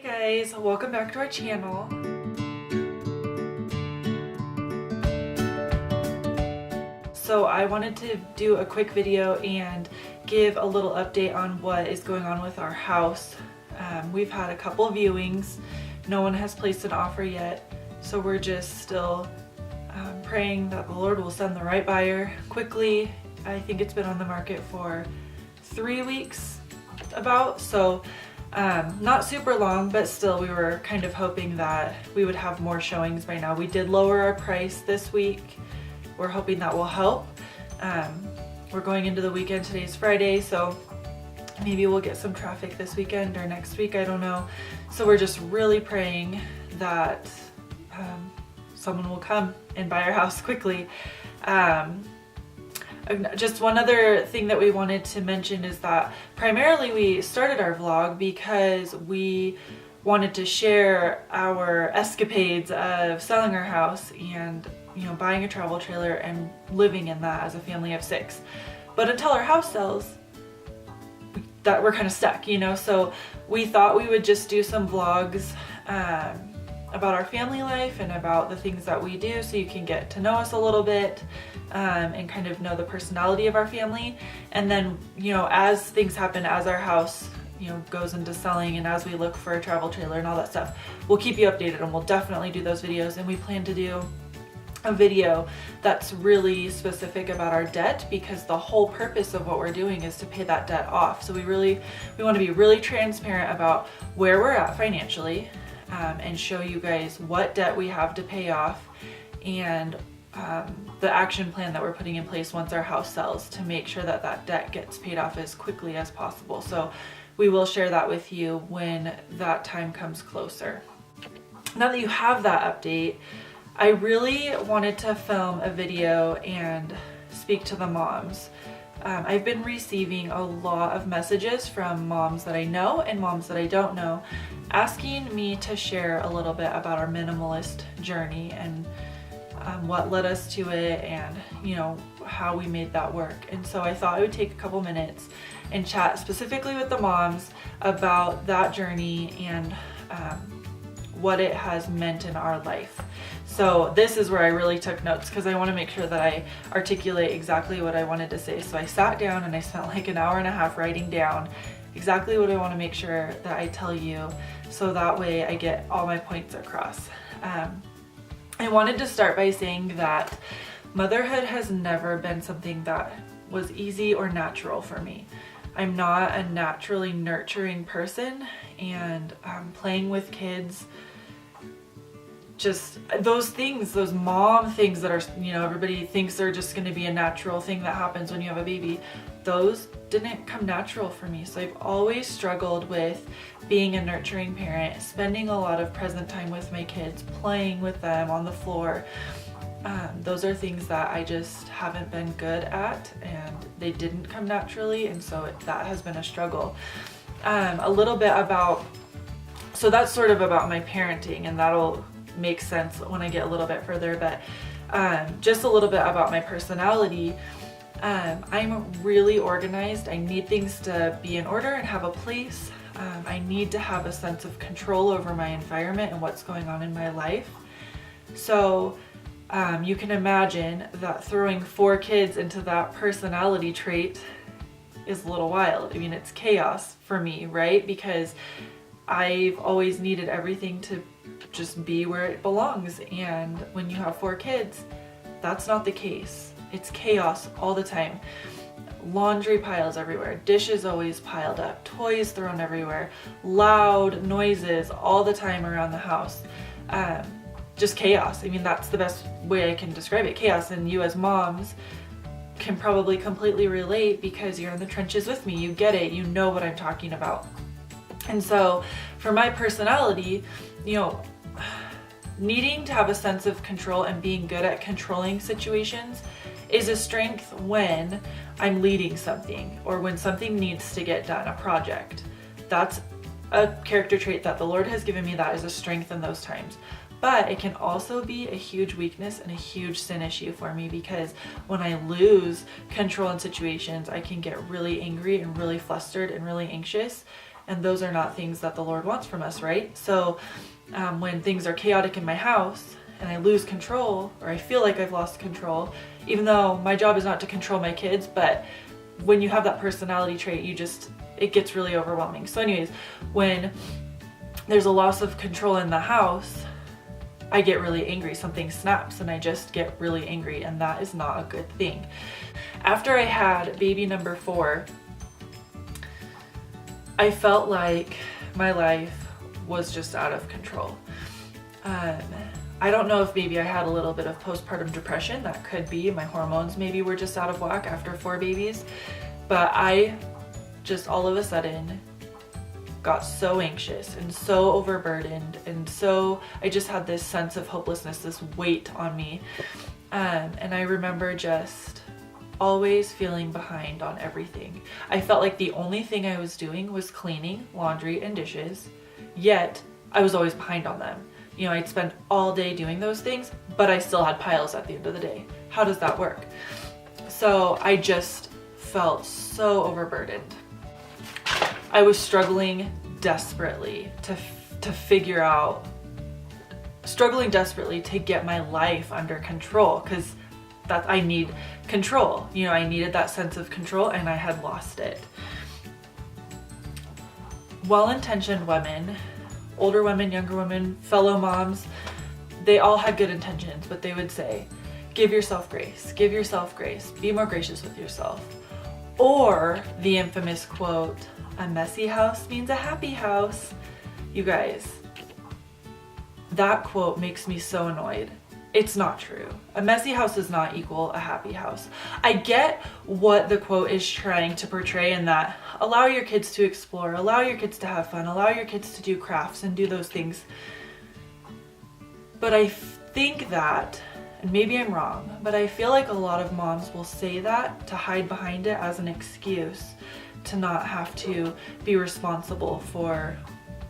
Guys, welcome back to our channel. So I wanted to do a quick video and give a little update on what is going on with our house. We've had a couple viewings. No one has placed an offer yet, so we're just still praying that the Lord will send the right buyer quickly. I think it's been on the market for 3 weeks about, so not super long, but still we were kind of hoping that we would have more showings by now. We did lower our price this week. We're hoping that will help. We're going into the weekend. Today's Friday, so maybe we'll get some traffic this weekend or next week, I don't know. So we're just really praying that someone will come and buy our house quickly. Just one other thing that we wanted to mention is that primarily we started our vlog because we wanted to share our escapades of selling our house and, you know, buying a travel trailer and living in that as a family of 6. But until our house sells, that we're kind of stuck, you know, so we thought we would just do some vlogs about our family life and about the things that we do, so you can get to know us a little bit and kind of know the personality of our family. And then, you know, as things happen, as our house, you know, goes into selling and as we look for a travel trailer and all that stuff, we'll keep you updated and we'll definitely do those videos. And we plan to do a video that's really specific about our debt, because the whole purpose of what we're doing is to pay that debt off. So we want to be really transparent about where we're at financially, and show you guys what debt we have to pay off and the action plan that we're putting in place once our house sells to make sure that that debt gets paid off as quickly as possible. So we will share that with you when that time comes closer. Now that you have that update, I really wanted to film a video and speak to the moms. I've been receiving a lot of messages from moms that I know and moms that I don't know asking me to share a little bit about our minimalist journey and what led us to it, and, you know, how we made that work. And so I thought I would take a couple minutes and chat specifically with the moms about that journey and what it has meant in our life. So this is where I really took notes, because I want to make sure that I articulate exactly what I wanted to say. So I sat down and I spent like an hour and a half writing down exactly what I want to make sure that I tell you, so that way I get all my points across. I wanted to start by saying that motherhood has never been something that was easy or natural for me. I'm not a naturally nurturing person, and playing with kids, just those things, those mom things that are, you know, everybody thinks they're just going to be a natural thing that happens when you have a baby, those didn't come natural for me. So I've always struggled with being a nurturing parent, spending a lot of present time with my kids, playing with them on the floor. Those are things that I just haven't been good at, and they didn't come naturally, and so that has been a struggle. A little bit about, so that's sort of about my parenting, and that'll make sense when I get a little bit further, but just a little bit about my personality. I'm really organized. I need things to be in order and have a place. I need to have a sense of control over my environment and what's going on in my life. So you can imagine that throwing 4 kids into that personality trait is a little wild. I mean, it's chaos for me, right? Because I've always needed everything to just be where it belongs. And when you have 4 kids, that's not the case. It's chaos all the time. Laundry piles everywhere, dishes always piled up, toys thrown everywhere, loud noises all the time around the house. Just chaos. I mean, that's the best way I can describe it, chaos. And you as moms can probably completely relate, because you're in the trenches with me. You get it. You know what I'm talking about. And so for my personality, you know, needing to have a sense of control and being good at controlling situations is a strength when I'm leading something or when something needs to get done, a project. That's a character trait that the Lord has given me that is a strength in those times. But it can also be a huge weakness and a huge sin issue for me, because when I lose control in situations, I can get really angry and really flustered and really anxious. And those are not things that the Lord wants from us, right? So when things are chaotic in my house and I lose control, or I feel like I've lost control, even though my job is not to control my kids, but when you have that personality trait, it gets really overwhelming. So anyways, when there's a loss of control in the house, I get really angry. Something snaps and I just get really angry, and that is not a good thing. After I had baby number 4, I felt like my life was just out of control. I don't know if maybe I had a little bit of postpartum depression. That could be. My hormones maybe were just out of whack after 4 babies. But I just all of a sudden got so anxious and so overburdened, and so I just had this sense of hopelessness, this weight on me. And I remember just always feeling behind on everything. I felt like the only thing I was doing was cleaning laundry and dishes, yet I was always behind on them. You know, I'd spend all day doing those things, but I still had piles at the end of the day. How does that work? So I just felt so overburdened. I was struggling desperately struggling desperately to get my life under control, because I need control. You know, I needed that sense of control, and I had lost it. Well-intentioned women, older women, younger women, fellow moms, they all had good intentions, but they would say, give yourself grace, be more gracious with yourself. Or the infamous quote, a messy house means a happy house. You guys, that quote makes me so annoyed. It's not true. A messy house does not equal a happy house. I get what the quote is trying to portray, in that allow your kids to explore, allow your kids to have fun, allow your kids to do crafts and do those things. But I think that, and maybe I'm wrong, but I feel like a lot of moms will say that to hide behind it as an excuse to not have to be responsible for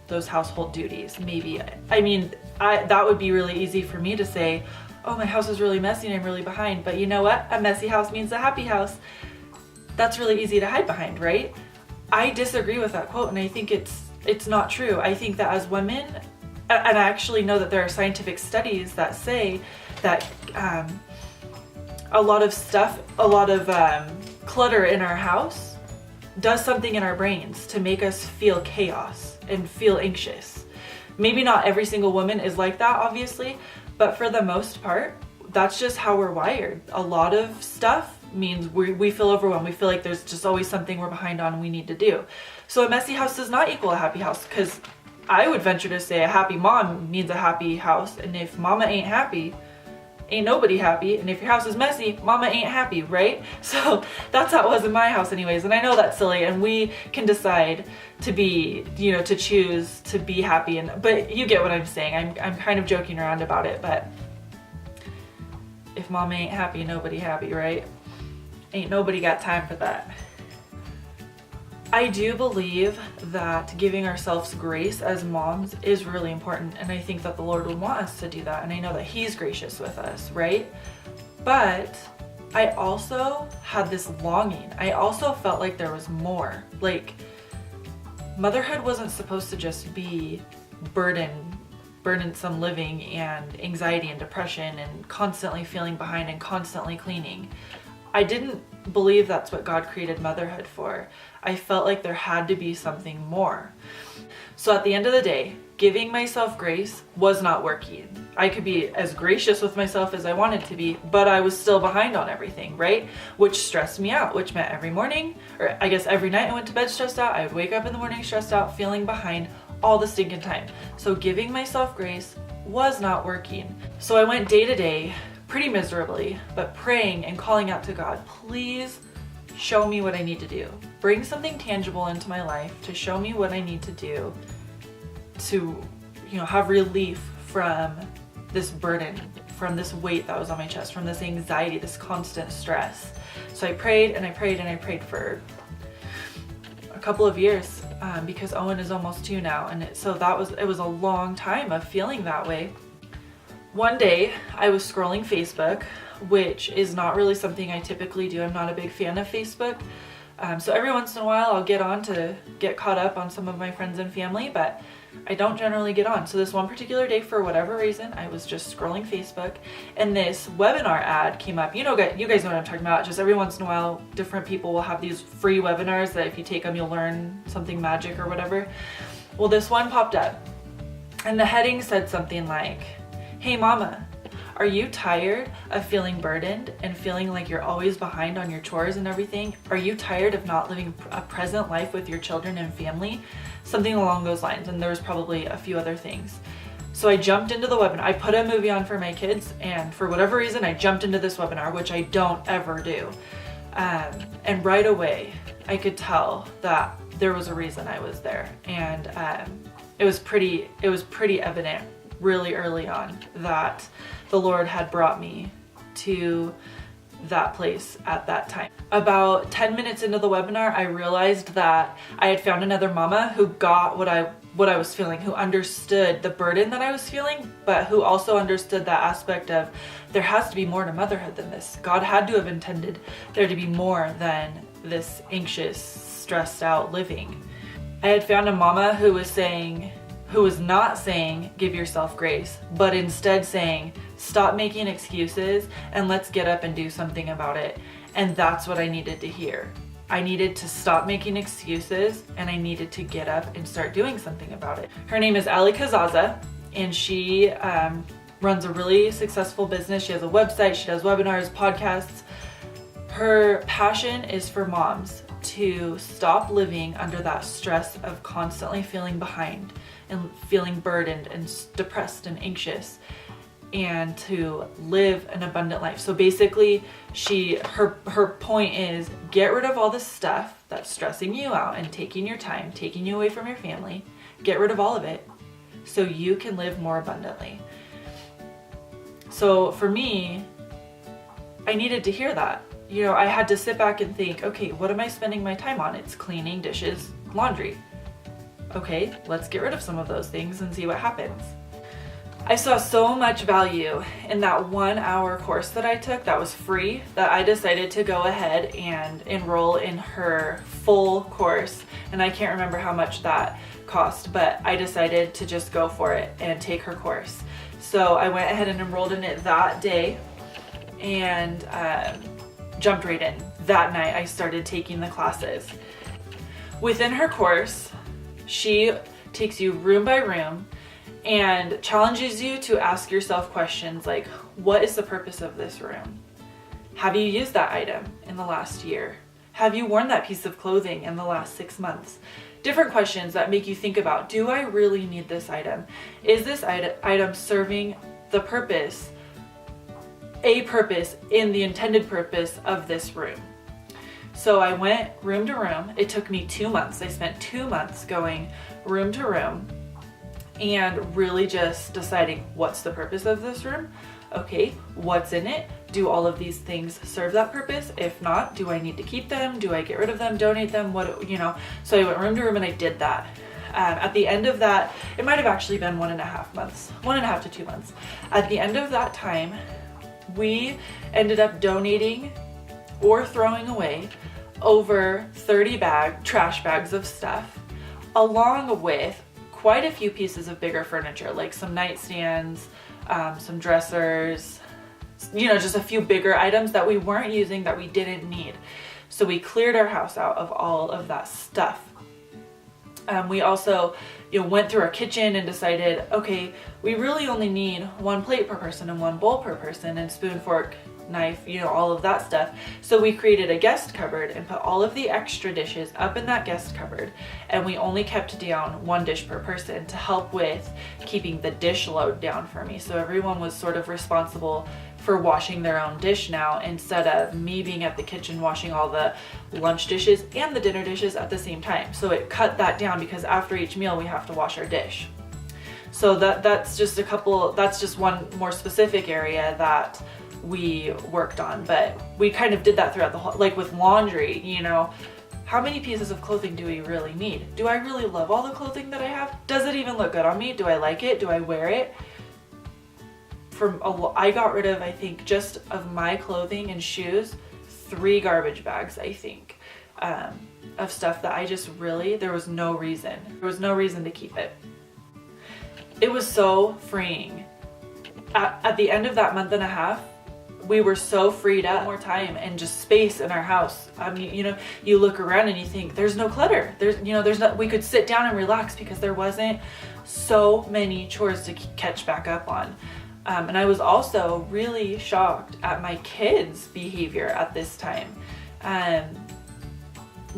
those household duties. Maybe, I mean, that would be really easy for me to say, oh, my house is really messy and I'm really behind. But you know what? A messy house means a happy house. That's really easy to hide behind, right? I disagree with that quote, and I think it's not true. I think that as women, and I actually know that there are scientific studies that say that a lot of clutter in our house does something in our brains to make us feel chaos and feel anxious. Maybe not every single woman is like that, obviously, but for the most part, that's just how we're wired. A lot of stuff means we feel overwhelmed. We feel like there's just always something we're behind on and we need to do. So a messy house does not equal a happy house, because I would venture to say a happy mom means a happy house, and if mama ain't happy, ain't nobody happy, and if your house is messy, mama ain't happy, right? So that's how it was in my house anyways, and I know that's silly, and we can decide to be, you know, to choose to be happy, but you get what I'm saying. I'm kind of joking around about it, but if mama ain't happy, nobody happy, right? Ain't nobody got time for that. I do believe that giving ourselves grace as moms is really important, and I think that the Lord would want us to do that, and I know that He's gracious with us, right? But I also had this longing. I also felt like there was more. Like, motherhood wasn't supposed to just be burdensome living and anxiety and depression and constantly feeling behind and constantly cleaning. I didn't believe that's what God created motherhood for. I felt like there had to be something more. So at the end of the day, giving myself grace was not working. I could be as gracious with myself as I wanted to be, but I was still behind on everything, right? Which stressed me out, which meant every morning, or I guess every night I went to bed stressed out. I would wake up in the morning stressed out, feeling behind all the stinking time. So giving myself grace was not working. So I went day to day, pretty miserably, but praying and calling out to God, please show me what I need to do. Bring something tangible into my life to show me what I need to do to, you know, have relief from this burden, from this weight that was on my chest, from this anxiety, this constant stress. So I prayed and I prayed and I prayed for a couple of years, because Owen is almost 2 now, and it was a long time of feeling that way. One day I was scrolling Facebook, which is not really something I typically do. I'm not a big fan of Facebook. So every once in a while I'll get on to get caught up on some of my friends and family, but I don't generally get on. So this one particular day, for whatever reason, I was just scrolling Facebook and this webinar ad came up. You guys know what I'm talking about. Just every once in a while, different people will have these free webinars that if you take them, you'll learn something magic or whatever. Well, this one popped up and the heading said something like, "Hey mama, are you tired of feeling burdened and feeling like you're always behind on your chores and everything? Are you tired of not living a present life with your children and family?" Something along those lines, and there was probably a few other things. So I jumped into the webinar. I put a movie on for my kids, and for whatever reason, I jumped into this webinar, which I don't ever do. And right away, I could tell that there was a reason I was there, and it was pretty evident really early on that the Lord had brought me to that place at that time. About 10 minutes into the webinar, I realized that I had found another mama who got what I was feeling, who understood the burden that I was feeling, but who also understood that aspect of there has to be more to motherhood than this. God had to have intended there to be more than this anxious, stressed out living. I had found a mama who was not saying give yourself grace, but instead saying stop making excuses and let's get up and do something about it. And that's what I needed to hear. I needed to stop making excuses and I needed to get up and start doing something about it. Her name is Ali Kazaza, and she runs a really successful business. She has a website, she does webinars, podcasts. Her passion is for moms to stop living under that stress of constantly feeling behind and feeling burdened and depressed and anxious, and to live an abundant life. So basically, her point is get rid of all the stuff that's stressing you out and taking your time, taking you away from your family. Get rid of all of it so you can live more abundantly. So for me, I needed to hear that. I had to sit back and think, okay, what am I spending my time on? It's cleaning, dishes, laundry. Okay, let's get rid of some of those things and see what happens. I saw so much value in that 1 hour course that I took that was free that I decided to go ahead and enroll in her full course. And I can't remember how much that cost, but I decided to just go for it and take her course. So I went ahead and enrolled in it that day and jumped right in. That night I started taking the classes. Within her course, she takes you room by room and challenges you to ask yourself questions like, what is the purpose of this room? Have you used that item in the last year? Have you worn that piece of clothing in the last 6 months? Different questions that make you think about, do I really need this item? Is this item serving the purpose, a purpose in the intended purpose of this room? So I went room to room. It took me 2 months. I spent 2 months going room to room and really just deciding what's the purpose of this room. Okay, what's in it? Do all of these things serve that purpose? If not, do I need to keep them? Do I get rid of them, donate them? So I went room to room and I did that. At the end of that, it might have actually been 1.5 months, 1.5 to 2 months. At the end of that time, we ended up donating or throwing away over 30 trash bags of stuff, along with quite a few pieces of bigger furniture, like some nightstands, some dressers, just a few bigger items that we weren't using, that we didn't need. So we cleared our house out of all of that stuff. We also went through our kitchen and decided, okay, we really only need 1 plate per person and 1 bowl per person, and spoon, fork, knife, all of that stuff. So we created a guest cupboard and put all of the extra dishes up in that guest cupboard, and we only kept down 1 dish per person to help with keeping the dish load down for me. So everyone was sort of responsible for washing their own dish now, instead of me being at the kitchen washing all the lunch dishes and the dinner dishes at the same time. So it cut that down, because after each meal we have to wash our dish. So that's just one more specific area that we worked on, but we kind of did that throughout the whole, like with laundry, how many pieces of clothing do we really need? Do I really love all the clothing that I have? Does it even look good on me? Do I like it? Do I wear it? I got rid of, I think, just of my clothing and shoes, 3 garbage bags, I think. of stuff that I just really, there was no reason. There was no reason to keep it. It was so freeing. At the end of that month and a half, we were so freed up, more time and just space in our house. You look around and you think there's no clutter. We could sit down and relax because there wasn't so many chores to catch back up on. And I was also really shocked at my kids' behavior at this time.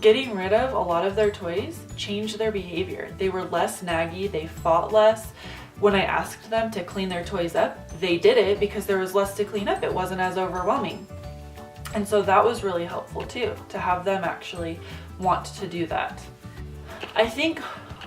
Getting rid of a lot of their toys changed their behavior. They were less naggy, they fought less. When I asked them to clean their toys up, they did it because there was less to clean up. It wasn't as overwhelming. And so that was really helpful too, to have them actually want to do that. I think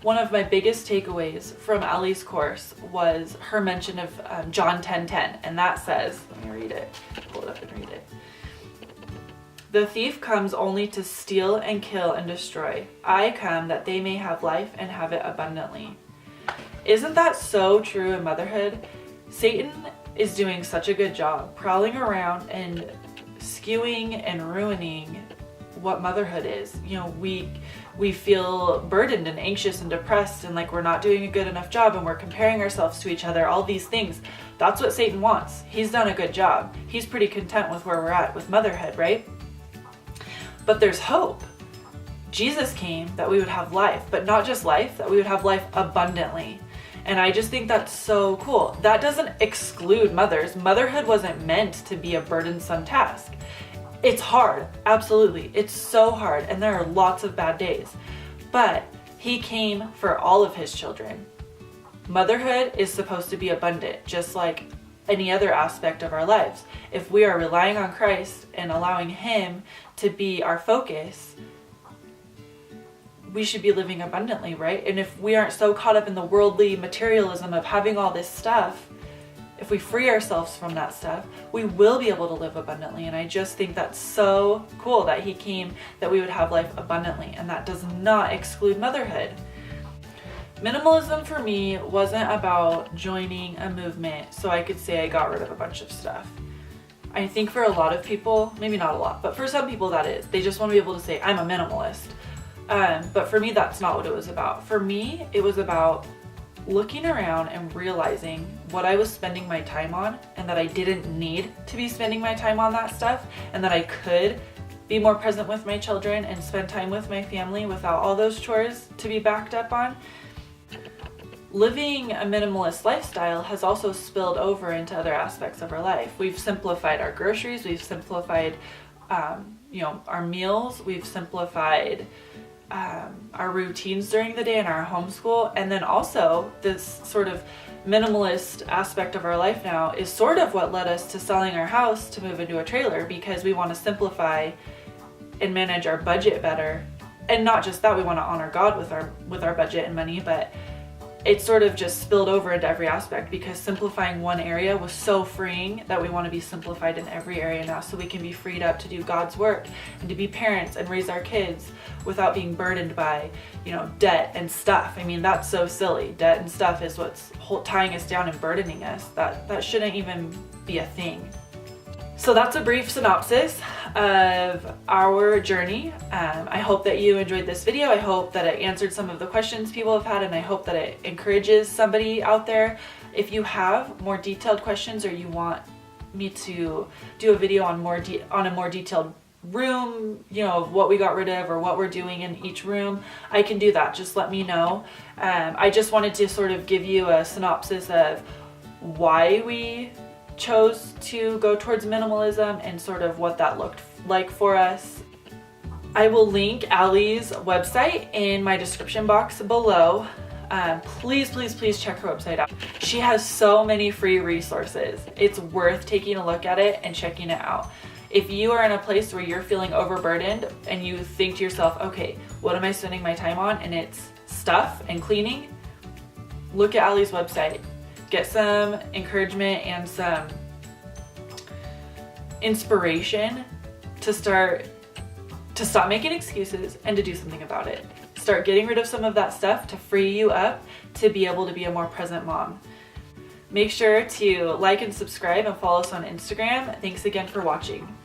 one of my biggest takeaways from Allie's course was her mention of John 10:10, and that says, let me read it, pull it up and read it. The thief comes only to steal and kill and destroy. I come that they may have life and have it abundantly. Isn't that so true in motherhood? Satan is doing such a good job prowling around and skewing and ruining what motherhood is. We feel burdened and anxious and depressed and like we're not doing a good enough job and we're comparing ourselves to each other, all these things. That's what Satan wants. He's done a good job. He's pretty content with where we're at with motherhood, right? But there's hope. Jesus came that we would have life, but not just life, that we would have life abundantly. And I just think that's so cool. That doesn't exclude mothers. Motherhood wasn't meant to be a burdensome task. It's hard, absolutely. It's so hard, and there are lots of bad days. But he came for all of his children. Motherhood is supposed to be abundant, just like any other aspect of our lives. If we are relying on Christ and allowing him to be our focus, we should be living abundantly, right? And if we aren't so caught up in the worldly materialism of having all this stuff, if we free ourselves from that stuff, we will be able to live abundantly. And I just think that's so cool that he came that we would have life abundantly, and that does not exclude motherhood. Minimalism for me wasn't about joining a movement so I could say I got rid of a bunch of stuff. I think for a lot of people, maybe not a lot, but for some people that is. They just want to be able to say, I'm a minimalist. But for me, that's not what it was about. For me, it was about looking around and realizing what I was spending my time on and that I didn't need to be spending my time on that stuff, and that I could be more present with my children and spend time with my family without all those chores to be backed up on. Living a minimalist lifestyle has also spilled over into other aspects of our life. We've simplified our groceries, we've simplified our meals, we've simplified our routines during the day in our homeschool, and then also this sort of minimalist aspect of our life now is sort of what led us to selling our house to move into a trailer, because we want to simplify and manage our budget better. And not just that, we want to honor God with our budget and money, but it sort of just spilled over into every aspect, because simplifying one area was so freeing that we want to be simplified in every area now, so we can be freed up to do God's work and to be parents and raise our kids without being burdened by, debt and stuff. I mean, that's so silly. Debt and stuff is what's tying us down and burdening us. That shouldn't even be a thing. So that's a brief synopsis of our journey. I hope that you enjoyed this video. I hope that it answered some of the questions people have had, and I hope that it encourages somebody out there. If you have more detailed questions, or you want me to do a video on a more detailed room, of what we got rid of or what we're doing in each room, I can do that. Just let me know. I just wanted to sort of give you a synopsis of why we chose to go towards minimalism and sort of what that looked like for us. I will link Allie's website in my description box below. Please check her website out. She has so many free resources. It's worth taking a look at it and checking it out. If you are in a place where you're feeling overburdened and you think to yourself, okay, what am I spending my time on? And it's stuff and cleaning, look at Allie's website. Get some encouragement and some inspiration to stop making excuses and to do something about it. Start getting rid of some of that stuff to free you up to be able to be a more present mom. Make sure to like and subscribe and follow us on Instagram. Thanks again for watching.